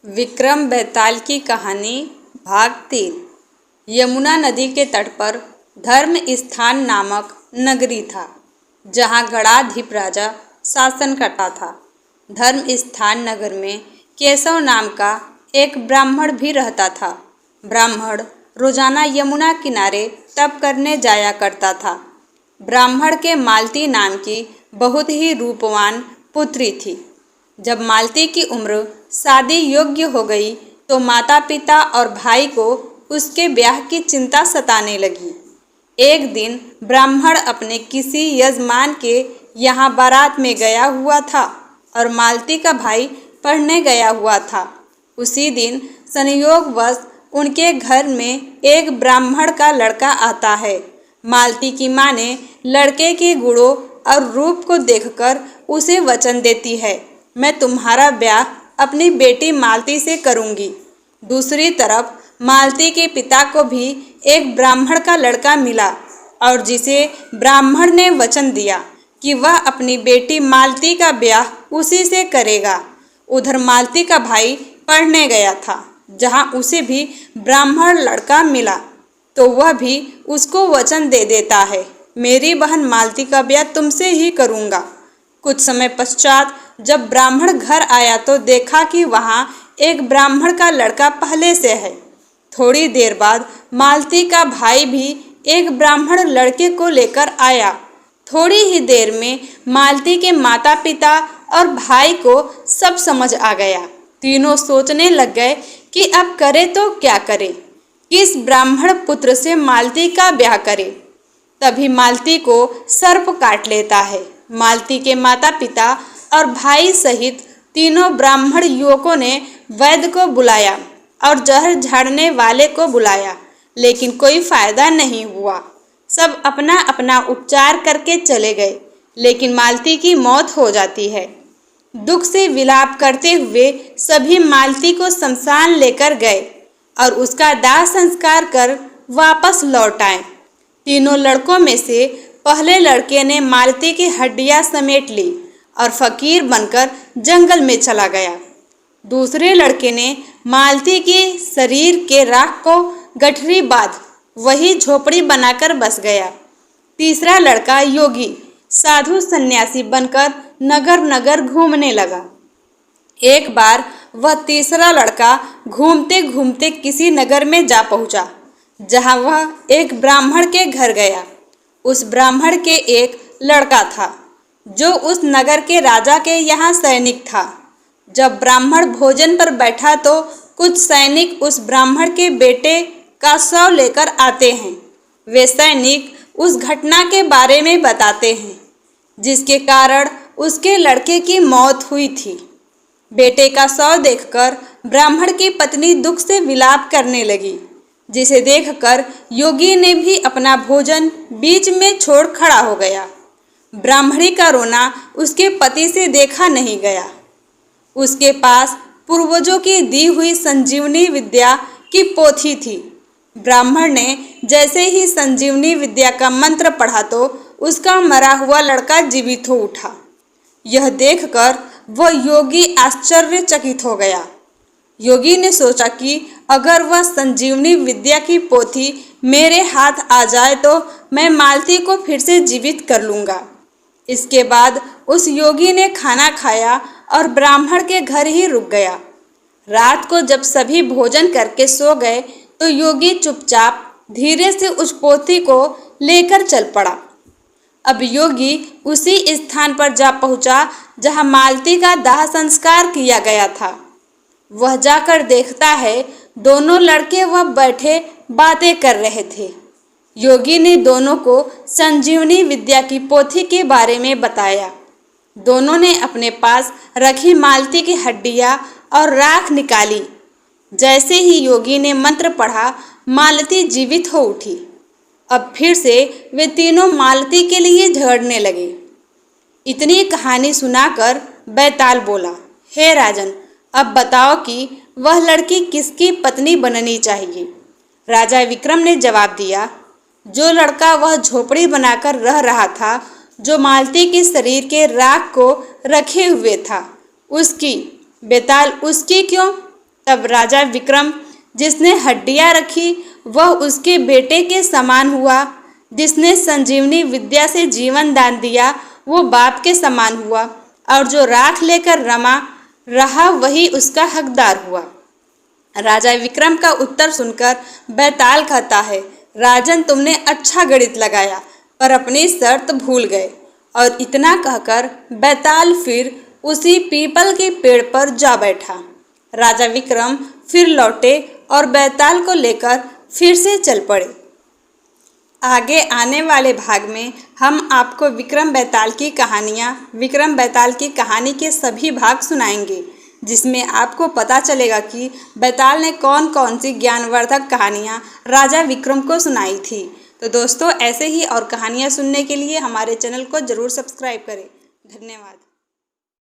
विक्रम बेताल की कहानी भाग 3। यमुना नदी के तट पर धर्म स्थान नामक नगरी था, जहाँ गणाधिप राजा शासन करता था। धर्म स्थान नगर में केशव नाम का एक ब्राह्मण भी रहता था। ब्राह्मण रोजाना यमुना किनारे तप करने जाया करता था। ब्राह्मण के मालती नाम की बहुत ही रूपवान पुत्री थी। जब मालती की उम्र शादी योग्य हो गई तो माता पिता और भाई को उसके ब्याह की चिंता सताने लगी। एक दिन ब्राह्मण अपने किसी यजमान के यहाँ बारात में गया हुआ था और मालती का भाई पढ़ने गया हुआ था। उसी दिन संयोगवश उनके घर में एक ब्राह्मण का लड़का आता है। मालती की माँ ने लड़के के गुणों और रूप को देखकर उसे वचन देती है, मैं तुम्हारा ब्याह अपनी बेटी मालती से करूंगी। दूसरी तरफ मालती के पिता को भी एक ब्राह्मण का लड़का मिला और जिसे ब्राह्मण ने वचन दिया कि वह अपनी बेटी मालती का ब्याह उसी से करेगा। उधर मालती का भाई पढ़ने गया था, जहां उसे भी ब्राह्मण लड़का मिला तो वह भी उसको वचन दे देता है, मेरी बहन मालती का ब्याह तुमसे ही करूंगा। कुछ समय पश्चात जब ब्राह्मण घर आया तो देखा कि वहाँ एक ब्राह्मण का लड़का पहले से है। थोड़ी देर बाद मालती का भाई भी एक ब्राह्मण लड़के को लेकर आया। थोड़ी ही देर में मालती के माता पिता और भाई को सब समझ आ गया। तीनों सोचने लग गए कि अब करे तो क्या करे, किस ब्राह्मण पुत्र से मालती का ब्याह करे। तभी मालती को सर्प काट लेता है। मालती के माता पिता और भाई सहित तीनों ब्राह्मण युवकों ने वैद्य को बुलाया और जहर झाड़ने वाले को बुलाया, लेकिन कोई फायदा नहीं हुआ। सब अपना अपना उपचार करके चले गए, लेकिन मालती की मौत हो जाती है। दुख से विलाप करते हुए सभी मालती को शमशान लेकर गए और उसका दाह संस्कार कर वापस लौट आए। तीनों लड़कों में से पहले लड़के ने मालती की हड्डियां समेट ली और फकीर बनकर जंगल में चला गया। दूसरे लड़के ने मालती के शरीर के राख को गठरी बांध वही झोपड़ी बनाकर बस गया। तीसरा लड़का योगी साधु सन्यासी बनकर नगर नगर घूमने लगा। एक बार वह तीसरा लड़का घूमते घूमते किसी नगर में जा पहुंचा, जहां वह एक ब्राह्मण के घर गया। उस ब्राह्मण के एक लड़का था जो उस नगर के राजा के यहाँ सैनिक था। जब ब्राह्मण भोजन पर बैठा तो कुछ सैनिक उस ब्राह्मण के बेटे का शव लेकर आते हैं। वे सैनिक उस घटना के बारे में बताते हैं जिसके कारण उसके लड़के की मौत हुई थी। बेटे का शव देखकर ब्राह्मण की पत्नी दुख से विलाप करने लगी, जिसे देखकर योगी ने भी अपना भोजन बीच में छोड़ खड़ा हो गया। ब्राह्मणी का रोना उसके पति से देखा नहीं गया। उसके पास पूर्वजों की दी हुई संजीवनी विद्या की पोथी थी। ब्राह्मण ने जैसे ही संजीवनी विद्या का मंत्र पढ़ा तो उसका मरा हुआ लड़का जीवित हो उठा। यह देखकर वह योगी आश्चर्यचकित हो गया। योगी ने सोचा कि अगर वह संजीवनी विद्या की पोथी मेरे हाथ आ जाए तो मैं मालती को फिर से जीवित कर लूँगा। इसके बाद उस योगी ने खाना खाया और ब्राह्मण के घर ही रुक गया। रात को जब सभी भोजन करके सो गए तो योगी चुपचाप धीरे से उस पोथी को लेकर चल पड़ा। अब योगी उसी स्थान पर जा पहुंचा जहां मालती का दाह संस्कार किया गया था। वह जाकर देखता है दोनों लड़के वह बैठे बातें कर रहे थे। योगी ने दोनों को संजीवनी विद्या की पोथी के बारे में बताया। दोनों ने अपने पास रखी मालती की हड्डियां और राख निकाली। जैसे ही योगी ने मंत्र पढ़ा, मालती जीवित हो उठी। अब फिर से वे तीनों मालती के लिए झगड़ने लगे। इतनी कहानी सुनाकर बैताल बोला, हे राजन, अब बताओ कि वह लड़की किसकी पत्नी बननी चाहिए। राजा विक्रम ने जवाब दिया, जो लड़का वह झोपड़ी बनाकर रह रहा था, जो मालती के शरीर के राख को रखे हुए था, उसकी। बेताल, उसकी क्यों? तब राजा विक्रम, जिसने हड्डियां रखी वह उसके बेटे के समान हुआ, जिसने संजीवनी विद्या से जीवन दान दिया वो बाप के समान हुआ, और जो राख लेकर रमा रहा वही उसका हकदार हुआ। राजा विक्रम का उत्तर सुनकर बैताल कहता है, राजन तुमने अच्छा गणित लगाया पर अपनी शर्त भूल गए। और इतना कहकर बैताल फिर उसी पीपल के पेड़ पर जा बैठा। राजा विक्रम फिर लौटे और बैताल को लेकर फिर से चल पड़े। आगे आने वाले भाग में हम आपको विक्रम बैताल की कहानी के सभी भाग सुनाएंगे, जिसमें आपको पता चलेगा कि बैताल ने कौन कौन सी ज्ञानवर्धक कहानियाँ राजा विक्रम को सुनाई थी। तो दोस्तों, ऐसे ही और कहानियाँ सुनने के लिए हमारे चैनल को ज़रूर सब्सक्राइब करें। धन्यवाद।